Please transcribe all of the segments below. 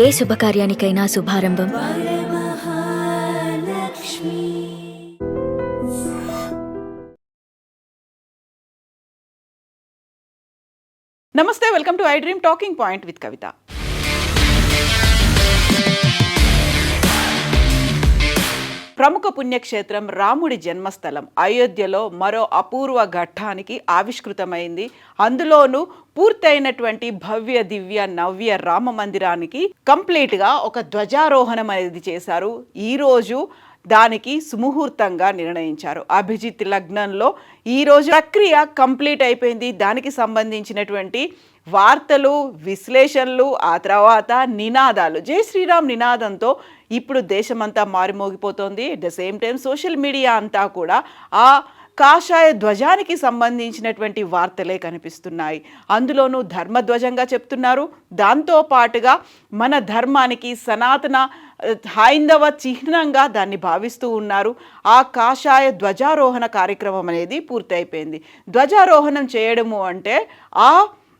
ఏ శుభకార్యానికైనా శుభారంభం నమస్తే, welcome to I dream talking point with Kavitha. ప్రముఖ పుణ్యక్షేత్రం రాముడి జన్మస్థలం అయోధ్యలో మరో అపూర్వ ఘట్టానికి ఆవిష్కృతమైంది. అందులోనూ పూర్తయినటువంటి భవ్య దివ్య నవ్య రామ మందిరానికి కంప్లీట్గా ఒక ధ్వజారోహణం అనేది చేశారు. ఈరోజు దానికి సుముహూర్తంగా నిర్ణయించారు. అభిజిత్ లగ్నంలో ఈరోజు ప్రక్రియ కంప్లీట్ అయిపోయింది. దానికి సంబంధించినటువంటి వార్తలు, విశ్లేషణలు, ఆ తర్వాత నినాదాలు, జై శ్రీరామ్ నినాదంతో ఇప్పుడు దేశమంతా మారుమోగిపోతోంది. At the same time social media అంతా కూడా ఆ కాషాయ ధ్వజానికి సంబంధించినటువంటి వార్తలే కనిపిస్తున్నాయి. అందులోనూ ధర్మధ్వజంగా చెప్తున్నారు. దాంతో పాటుగా మన ధర్మానికి సనాతన హైందవ చిహ్నంగా దాన్ని భావిస్తూ ఉన్నారు. ఆ కాషాయ ధ్వజారోహణ కార్యక్రమం అనేది పూర్తయిపోయింది. ధ్వజారోహణం చేయడము అంటే ఆ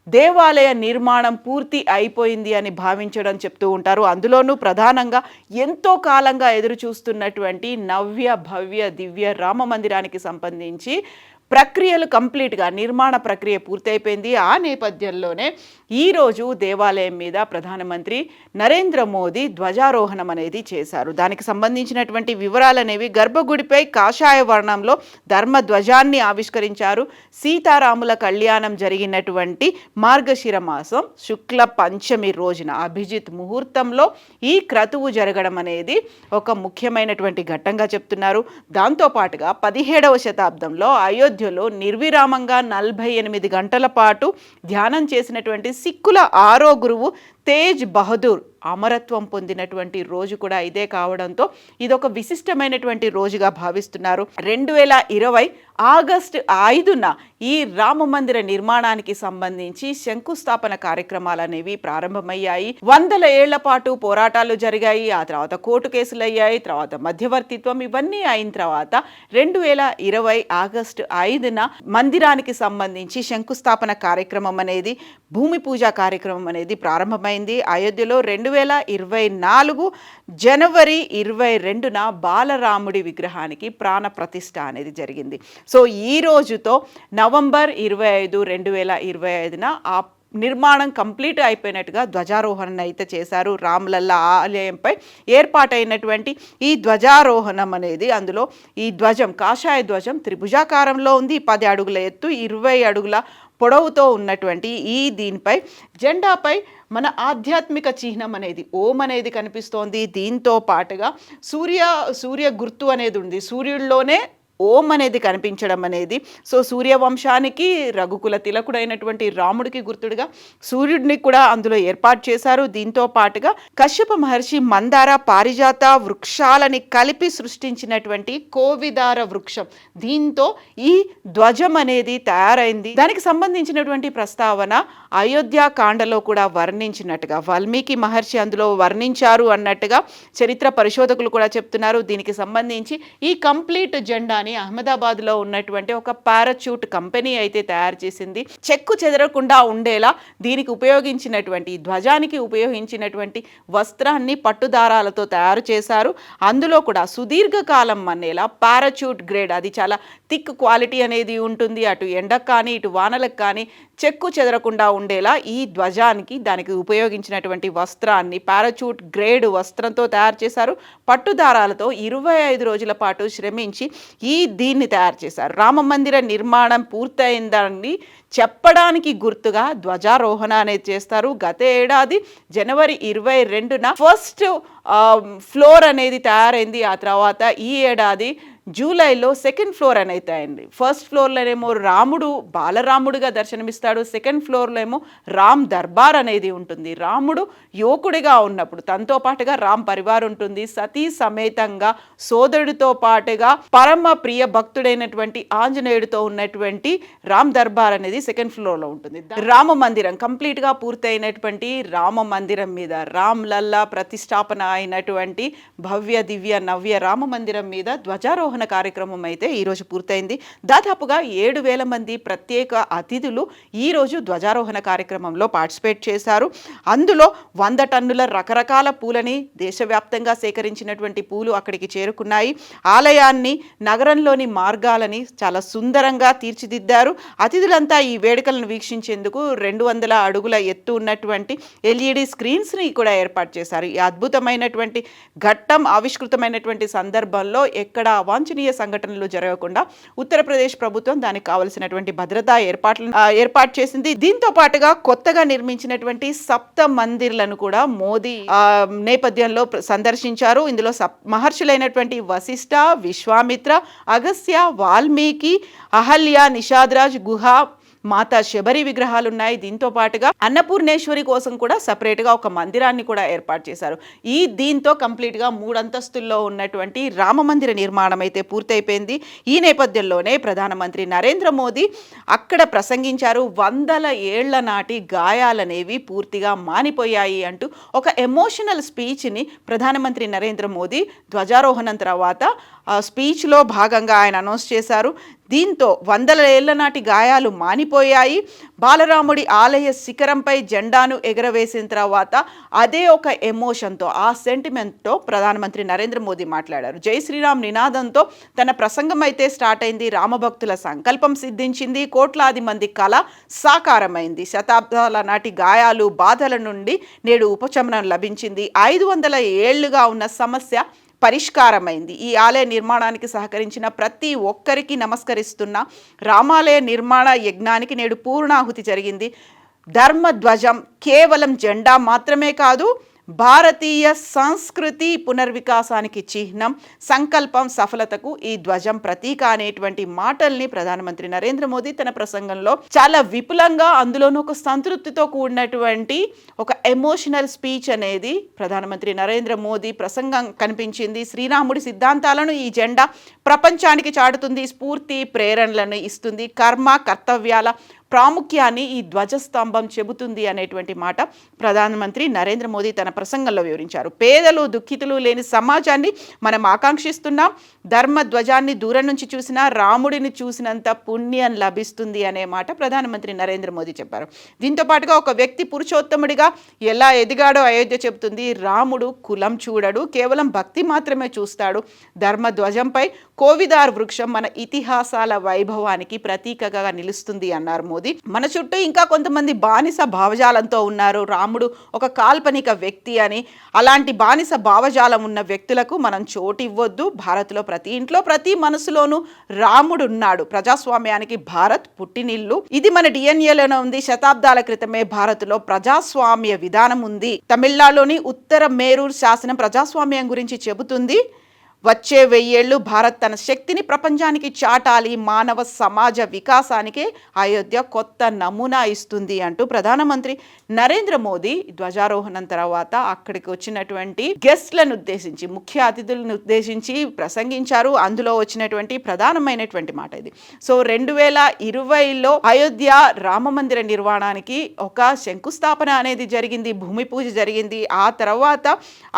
దేవాలయ నిర్మాణం పూర్తి అయిపోయింది అని భావించడం చెప్తూ ఉంటారు. అందులోనూ ప్రధానంగా ఎంతో కాలంగా ఎదురు చూస్తున్నటువంటి నవ్య భవ్య దివ్య రామ మందిరానికి సంబంధించి ప్రక్రియలు కంప్లీట్గా నిర్మాణ ప్రక్రియ పూర్తయిపోయింది. ఆ నేపథ్యంలోనే ఈరోజు దేవాలయం మీద ప్రధానమంత్రి నరేంద్ర మోదీ ధ్వజారోహణం అనేది చేశారు. దానికి సంబంధించినటువంటి వివరాలు అనేవి గర్భగుడిపై కాషాయ వర్ణంలో ధర్మధ్వజాన్ని ఆవిష్కరించారు. సీతారాముల కళ్యాణం జరిగినటువంటి మార్గశిర మాసం శుక్ల పంచమి రోజున అభిజిత్ ముహూర్తంలో ఈ క్రతువు జరగడం అనేది ఒక ముఖ్యమైనటువంటి ఘట్టంగా చెప్తున్నారు. దాంతోపాటుగా 17వ శతాబ్దంలో అయోధ్యలో నిర్విరామంగా 48 గంటల పాటు ధ్యానం చేసినటువంటి సిక్కుల ఆరో గురువు తేజ్ బహదూర్ అమరత్వం పొందినటువంటి రోజు కూడా ఇదే కావడంతో ఇదొక విశిష్టమైనటువంటి రోజుగా భావిస్తున్నారు. 2020 ఆగస్టు 5న ఈ రామ మందిర నిర్మాణానికి సంబంధించి శంకుస్థాపన కార్యక్రమాలు అనేవి ప్రారంభమయ్యాయి. 100 ఏళ్ల పాటు పోరాటాలు జరిగాయి. ఆ తర్వాత కోర్టు కేసులు అయ్యాయి. తర్వాత మధ్యవర్తిత్వం, ఇవన్నీ అయిన తర్వాత 2020 ఆగస్టు 5న మందిరానికి సంబంధించి శంకుస్థాపన కార్యక్రమం అనేది, భూమి పూజ కార్యక్రమం అనేది ప్రారంభమైంది. అయోధ్యలో 2024 జనవరి 22న బాలరాముడి విగ్రహానికి ప్రాణ ప్రతిష్ఠ అనేది జరిగింది. సో ఈ రోజుతో నవంబర్ 25, 2025న ఆ నిర్మాణం కంప్లీట్ అయిపోయినట్టుగా ధ్వజారోహణ అయితే చేశారు. రామలల్ల ఆలయంపై ఏర్పాటైనటువంటి ఈ ధ్వజారోహణం అనేది, అందులో ఈ ధ్వజం కాషాయ ధ్వజం త్రిభుజాకారంలో ఉంది. 10 అడుగుల ఎత్తు, 20 అడుగుల పొడవుతో ఉన్నటువంటి ఈ దీనిపై జెండాపై మన ఆధ్యాత్మిక చిహ్నం అనేది ఓం అనేది కనిపిస్తోంది. దీంతో పాటుగా సూర్య గుర్తు అనేది ఉంది. సూర్యుడిలోనే ఓం అనేది కనిపించడం అనేది, సో సూర్యవంశానికి రఘుకుల తిలకుడైనటువంటి రాముడికి గుర్తుడుగా సూర్యుడిని కూడా అందులో ఏర్పాటు చేశారు. దీంతో పాటుగా కశ్యప మహర్షి మందార పారిజాత వృక్షాలని కలిపి సృష్టించినటువంటి కోవిదార వృక్షం, దీంతో ఈ ధ్వజం అనేది తయారైంది. దానికి సంబంధించినటువంటి ప్రస్తావన అయోధ్యాకాండలో కూడా వర్ణించినట్టుగా వాల్మీకి మహర్షి అందులో వర్ణించారు అన్నట్టుగా చరిత్ర పరిశోధకులు కూడా చెప్తున్నారు. దీనికి సంబంధించి ఈ కంప్లీట్ జెండాని అహ్మదాబాద్లో ఉన్నటువంటి ఒక పారాచూట్ కంపెనీ అయితే తయారు చేసింది. చెక్కు చెదరకుండా ఉండేలా దీనికి ఉపయోగించినటువంటి ధ్వజానికి ఉపయోగించినటువంటి వస్త్రాన్ని పట్టుదారాలతో తయారు చేశారు. అందులో కూడా సుదీర్ఘకాలం మన్నేలా పారాచూట్ గ్రేడ్, అది చాలా థిక్ క్వాలిటీ అనేది ఉంటుంది. అటు ఎండకు కానీ ఇటు వానలకు కానీ చెక్కు చెదరకుండా ఉండేలా ఈ ధ్వజానికి దానికి ఉపయోగించినటువంటి వస్త్రాన్ని పారాచూట్ గ్రేడ్ వస్త్రంతో తయారు చేశారు. పట్టుదారాలతో 25 రోజుల పాటు శ్రమించి దీన్ని తయారు చేశారు. రామ మందిర నిర్మాణం పూర్తయిందని చెప్పడానికి గుర్తుగా ధ్వజారోహణ అనేది చేస్తారు. గత ఏడాది జనవరి 22న ఫస్ట్ ఫ్లోర్ అనేది తయారైంది. ఆ తర్వాత ఈ ఏడాది జూలైలో సెకండ్ ఫ్లోర్ అనేది అయింది. ఫస్ట్ ఫ్లోర్లోనేమో రాముడు బాలరాముడిగా దర్శనమిస్తాడు. సెకండ్ ఫ్లోర్లో ఏమో రామ్ దర్బార్ అనేది ఉంటుంది. రాముడు యువకుడిగా ఉన్నప్పుడు తనతో పాటుగా రామ్ పరివార్ ఉంటుంది. సతీ సమేతంగా సోదరుడితో పాటుగా పరమ ప్రియ భక్తుడైనటువంటి ఆంజనేయుడితో ఉన్నటువంటి రామ్ దర్బార్ అనేది సెకండ్ ఫ్లోర్లో ఉంటుంది. రామ మందిరం కంప్లీట్గా పూర్తయినటువంటి రామ మందిరం మీద రామ్ లల్లా ప్రతిష్టాపన అయినటువంటి భవ్య దివ్య నవ్య రామ మందిరం మీద ధ్వజారోహణ ధ్వజారోహణ కార్యక్రమం అయితే ఈరోజు పూర్తయింది. దాదాపుగా 7,000 మంది ప్రత్యేక అతిథులు ఈరోజు ధ్వజారోహణ కార్యక్రమంలో పార్టిసిపేట్ చేశారు. అందులో 100 టన్నుల రకరకాల పూలని దేశవ్యాప్తంగా సేకరించినటువంటి పూలు అక్కడికి చేరుకున్నాయి. ఆలయాన్ని, నగరంలోని మార్గాలని చాలా సుందరంగా తీర్చిదిద్దారు. అతిథులంతా ఈ వేడుకలను వీక్షించేందుకు 200 అడుగుల ఎత్తు ఉన్నటువంటి LED స్క్రీన్స్ని కూడా ఏర్పాటు చేశారు. ఈ అద్భుతమైనటువంటి ఘట్టం ఆవిష్కృతమైనటువంటి సందర్భంలో ఎక్కడ అవాంఛనీయ సంఘటనలు జరగకుండా ఉత్తరప్రదేశ్ ప్రభుత్వం దానికి కావలసినటువంటి భద్రతా ఏర్పాటు చేసింది. దీంతో పాటుగా కొత్తగా నిర్మించినటువంటి సప్త మందిర్లను కూడా మోదీ నేపథ్యంలో సందర్శించారు. ఇందులో మహర్షులైనటువంటి వశిష్ఠ, విశ్వామిత్ర, అగస్త్య, వాల్మీకి, అహల్య, నిషాద్రాజ్ గుహ, మాతా శబరి విగ్రహాలు ఉన్నాయి. దీంతో పాటుగా అన్నపూర్ణేశ్వరి కోసం కూడా సపరేట్గా ఒక మందిరాన్ని కూడా ఏర్పాటు చేశారు. దీంతో కంప్లీట్గా 3 అంతస్తుల్లో ఉన్నటువంటి రామ మందిర నిర్మాణం అయితే పూర్తయిపోయింది. ఈ నేపథ్యంలోనే ప్రధానమంత్రి నరేంద్ర మోదీ అక్కడ ప్రసంగించారు. 100 ఏళ్ల నాటి గాయాలనేవి పూర్తిగా మానిపోయాయి అంటూ ఒక ఎమోషనల్ స్పీచ్ని ప్రధానమంత్రి నరేంద్ర మోదీ ధ్వజారోహణం తర్వాత స్పీచ్లో భాగంగా ఆయన అనౌన్స్ చేశారు. దీంతో 100 ఏళ్ల నాటి గాయాలు మానిపోయాయి. బాలరాముడి ఆలయ శిఖరంపై జెండాను ఎగరవేసిన తర్వాత అదే ఒక ఎమోషన్తో, ఆ సెంటిమెంట్తో ప్రధానమంత్రి నరేంద్ర మోదీ మాట్లాడారు. జై శ్రీరామ్ నినాదంతో తన ప్రసంగం అయితే స్టార్ట్ అయింది. రామభక్తుల సంకల్పం సిద్ధించింది. కోట్లాది మంది కళ సాకారమైంది. శతాబ్దాల నాటి గాయాలు, బాధల నుండి నేడు ఉపశమనం లభించింది. 500 ఏళ్లుగా ఉన్న సమస్య పరిష్కారమైంది. ఈ ఆలయ నిర్మాణానికి సహకరించిన ప్రతి ఒక్కరికి నమస్కరిస్తున్న. రామాలయ నిర్మాణ యజ్ఞానికి నేడు పూర్ణాహుతి జరిగింది. ధర్మధ్వజం కేవలం జెండా మాత్రమే కాదు, భారతీయ సంస్కృతి పునర్వికాసానికి చిహ్నం, సంకల్పం సఫలతకు ఈ ధ్వజం ప్రతీక అనేటువంటి మాటల్ని ప్రధానమంత్రి నరేంద్ర మోదీ తన ప్రసంగంలో చాలా విపులంగా, అందులోనూ ఒక సంతృప్తితో కూడినటువంటి ఒక ఎమోషనల్ స్పీచ్ అనేది ప్రధానమంత్రి నరేంద్ర మోదీ ప్రసంగం కనిపించింది. శ్రీరాముడి సిద్ధాంతాలను ఈ జెండా ప్రపంచానికి చాటుతుంది, స్ఫూర్తి ప్రేరణలను ఇస్తుంది, కర్మ కర్తవ్యాల ప్రాముఖ్యాన్ని ఈ ధ్వజస్తంభం చెబుతుంది అనేటువంటి మాట ప్రధానమంత్రి నరేంద్ర మోదీ తన ప్రసంగంలో వివరించారు. పేదలు, దుఃఖితులు లేని సమాజాన్ని మనం ఆకాంక్షిస్తున్నాం. ధర్మ ధ్వజాన్ని దూరం నుంచి చూసినా రాముడిని చూసినంత పుణ్యం లభిస్తుంది అనే మాట ప్రధానమంత్రి నరేంద్ర మోదీ చెప్పారు. దీంతో పాటుగా ఒక వ్యక్తి పురుషోత్తముడిగా ఎలా ఎదిగాడో అయోధ్య చెబుతుంది. రాముడు కులం చూడడు, కేవలం భక్తి మాత్రమే చూస్తాడు. ధర్మ ధ్వజంపై కోవిదార్ వృక్షం మన ఇతిహాసాల వైభవానికి ప్రతీకగా నిలుస్తుంది అన్నారు మోదీ. మన చుట్టూ ఇంకా కొంతమంది బానిస భావజాలంతో ఉన్నారు. రాముడు ఒక కాల్పనిక వ్యక్తి అని. అలాంటి బానిస భావజాలం ఉన్న వ్యక్తులకు మనం చోటు ఇవ్వొద్దు. భారత్లో ప్రతి ఇంట్లో, ప్రతి మనసులోనూ రాముడు ఉన్నాడు. ప్రజాస్వామ్యానికి భారత్ పుట్టినిల్లు. ఇది మన డిఎన్ఏలోనే ఉంది. శతాబ్దాల క్రితమే భారత్లో ప్రజాస్వామ్య విధానం ఉంది. తమిళనాడులోని ఉత్తర మేరూర్ శాసనం ప్రజాస్వామ్యం గురించి చెబుతుంది. వచ్చే 1000 ఏళ్ళు భారత్ తన శక్తిని ప్రపంచానికి చాటాలి. మానవ సమాజ వికాసానికి అయోధ్య కొత్త నమూనా ఇస్తుంది అంటూ ప్రధానమంత్రి నరేంద్ర మోదీ ధ్వజారోహణం తర్వాత అక్కడికి వచ్చినటువంటి గెస్ట్లను ఉద్దేశించి, ముఖ్య అతిథులను ఉద్దేశించి ప్రసంగించారు. అందులో వచ్చినటువంటి ప్రధానమైనటువంటి మాట ఇది. సో 2020లో అయోధ్య రామ మందిర నిర్మాణానికి ఒక శంకుస్థాపన అనేది జరిగింది, భూమి పూజ జరిగింది. ఆ తర్వాత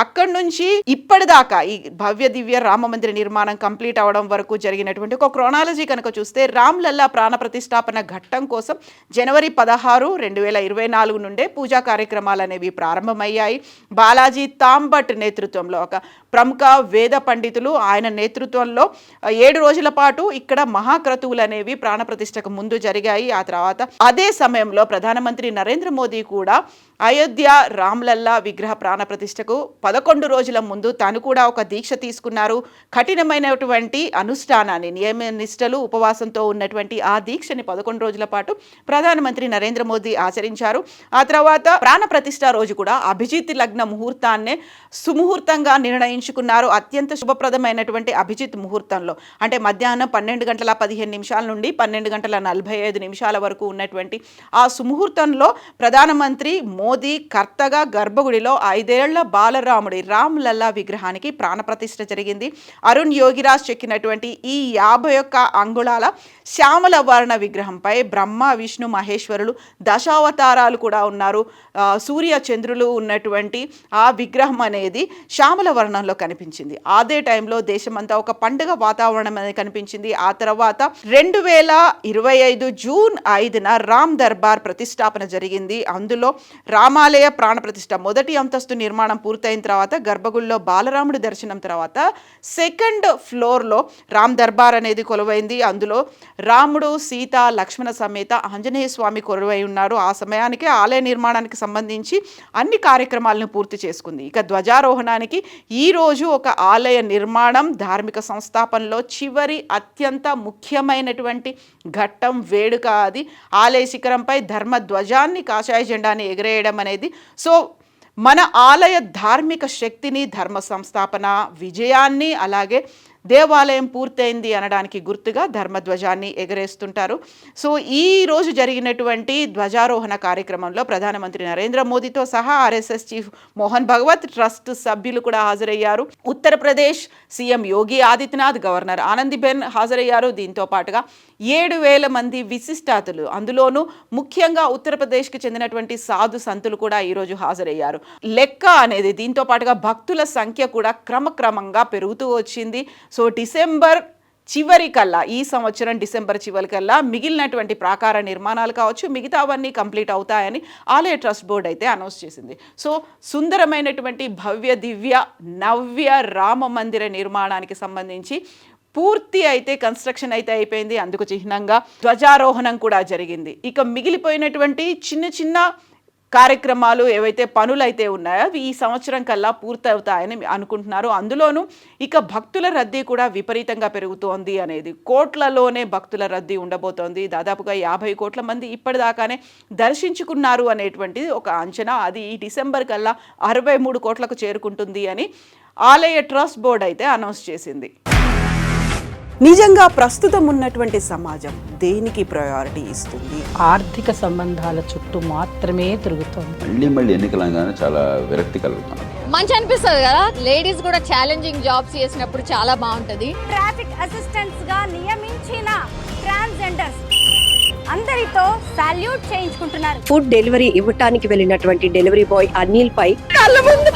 అక్కడి నుంచి ఇప్పటిదాకా ఈ భవ్య దివ్య రామ మందిర నిర్మాణం కంప్లీట్ అవడం వరకు జరిగినటువంటి ఒక క్రోనాలజీ కనుక చూస్తే, రామ్లల్లా ప్రాణ ప్రతిష్టాపన ఘట్టం కోసం జనవరి 16, 2024 నుండే పూజా కార్యక్రమాలు అనేవి ప్రారంభమయ్యాయి. బాలాజీ తాంబట్ నేతృత్వంలో, ఒక ప్రముఖ వేద పండితులు, ఆయన నేతృత్వంలో 7 రోజుల పాటు ఇక్కడ మహాక్రతువులు అనేవి ప్రాణ ప్రతిష్టకు ముందు జరిగాయి. ఆ తర్వాత అదే సమయంలో ప్రధానమంత్రి నరేంద్ర మోదీ కూడా అయోధ్య రామ్లల్లా విగ్రహ ప్రాణ ప్రతిష్టకు 11 రోజుల ముందు తను కూడా ఒక దీక్ష తీసుకున్నారు. కఠినమైనటువంటి అనుష్ఠానాన్ని, నియమ నిష్టలు, ఉపవాసంతో ఉన్నటువంటి ఆ దీక్షని 11 రోజుల పాటు ప్రధానమంత్రి నరేంద్ర మోదీ ఆచరించారు. ఆ తర్వాత ప్రాణ ప్రతిష్ఠ రోజు కూడా అభిజిత్ లగ్న ముహూర్తాన్నే సుముహూర్తంగా నిర్ణయించుకున్నారు. అత్యంత శుభప్రదమైనటువంటి అభిజిత్ ముహూర్తంలో, అంటే మధ్యాహ్నం 12:15 నుండి 12:45 వరకు ఉన్నటువంటి ఆ సుముహూర్తంలో ప్రధానమంత్రి మోదీ కర్తగా గర్భగుడిలో 5 ఏళ్ల బాలరాముడి రామ్ లల్లా విగ్రహానికి ప్రాణప్రతిష్ఠ జరిగింది. అరుణ్ యోగిరాజ్ చెక్కినటువంటి ఈ 51 అంగుళాల శ్యామల వర్ణ విగ్రహంపై బ్రహ్మ విష్ణు మహేశ్వరులు దశావతారాలు కూడా ఉన్నారు. సూర్య చంద్రులు ఉన్నటువంటి ఆ విగ్రహం అనేది శ్యామల వర్ణంలో కనిపించింది. అదే టైంలో దేశమంతా ఒక పండుగ వాతావరణం అనేది కనిపించింది. ఆ తర్వాత 2025 జూన్ 5న రామ్ దర్బార్ ప్రతిష్టాపన జరిగింది. అందులో రామాలయ ప్రాణ ప్రతిష్ఠ మొదటి అంతస్తు నిర్మాణం పూర్తయిన తర్వాత గర్భగుడిలో బాలరాముడి దర్శనం తర్వాత 2nd ఫ్లోర్లో రామ్ దర్బార్ అనేది కొలువైంది. అందులో రాముడు సీత లక్ష్మణ సమేత ఆంజనేయ స్వామి కొలువై ఉన్నారు. ఆ సమయానికి ఆలయ నిర్మాణానికి సంబంధించి అన్ని కార్యక్రమాలను పూర్తి చేసుకుంది. ఇక ధ్వజారోహణానికి ఈరోజు ఒక ఆలయ నిర్మాణం ధార్మిక సంస్థాపనలో చివరి అత్యంత ముఖ్యమైనటువంటి ఘట్టం వేడుక. అది ఆలయ శిఖరంపై ధర్మ ధ్వజాన్ని కాషాయ జెండాని ఎగరేయడం అనేది సో మన ఆలయ ధార్మిక శక్తిని, ధర్మ సంస్థాపన విజయాన్ని, అలాగే దేవాలయం పూర్తయింది అనడానికి గుర్తుగా ధర్మధ్వజాన్ని ఎగరేస్తుంటారు. సో ఈ రోజు జరిగినటువంటి ధ్వజారోహణ కార్యక్రమంలో ప్రధానమంత్రి నరేంద్ర మోదీతో సహా RSS chief Mohan Bhagwat, trust సభ్యులు కూడా హాజరయ్యారు. ఉత్తరప్రదేశ్ సీఎం యోగి ఆదిత్యనాథ్, గవర్నర్ ఆనందీబెన్ హాజరయ్యారు. దీంతో పాటుగా 7,000 మంది విశిష్టాతులు, అందులోనూ ముఖ్యంగా ఉత్తరప్రదేశ్కి చెందినటువంటి సాధు సంతులు కూడా ఈరోజు హాజరయ్యారు. లెక్క అనేది దీంతో పాటుగా భక్తుల సంఖ్య కూడా క్రమక్రమంగా పెరుగుతూ వచ్చింది. సో డిసెంబర్ చివరికల్లా, ఈ సంవత్సరం డిసెంబర్ చివరికల్లా మిగిలినటువంటి ప్రాకార నిర్మాణాలు కావచ్చు, మిగతావన్నీ కంప్లీట్ అవుతాయని ఆలయ ట్రస్ట్ బోర్డు అయితే అనౌన్స్ చేసింది. సో సుందరమైనటువంటి భవ్య దివ్య నవ్య రామ మందిర నిర్మాణానికి సంబంధించి పూర్తి అయితే కన్స్ట్రక్షన్ అయితే అయిపోయింది. అందుకు చిహ్నంగా ధ్వజారోహణం కూడా జరిగింది. ఇక మిగిలిపోయినటువంటి చిన్న చిన్న కార్యక్రమాలు ఏవైతే పనులు అయితే ఉన్నాయో అవి ఈ సంవత్సరం కల్లా పూర్తవుతాయని అనుకుంటున్నారు. అందులోనూ ఇక భక్తుల రద్దీ కూడా విపరీతంగా పెరుగుతోంది అనేది, కోట్లలోనే భక్తుల రద్దీ ఉండబోతోంది. దాదాపుగా 50 కోట్ల మంది ఇప్పటిదాకానే దర్శించుకున్నారు అనేటువంటిది ఒక అంచనా. అది ఈ డిసెంబర్ కల్లా 63 కోట్లకు చేరుకుంటుంది అని ఆలయ ట్రస్ట్ బోర్డు అయితే అనౌన్స్ చేసింది. నిజంగా ప్రస్తుతం ఉన్నటువంటి సమాజం దేనికి ప్రయారిటీ ఇస్తుంది? ఆర్థిక సంబంధాల చుట్టూ మాత్రమే తిరుగుతుంది. మళ్ళీ ఎన్నికలంగానే చాలా విరక్తి కలుగుతాను. మంచి అనిపిస్తుంది కదా, లేడీస్ కూడా ఛాలెంజింగ్ జాబ్స్ చేసినప్పుడు చాలా బాగుంటది. ట్రాఫిక్ అసిస్టెంట్స్ గా నియమించిన ట్రాన్స్జెండర్స్ అందరితో సాల్యూట్ చేయించుకుంటున్నారు. ఫుడ్ డెలివరీ ఇవ్వటానికి వెళ్ళినటువంటి డెలివరీ బాయ్ అనిల్ పై కళ్ళ ముందు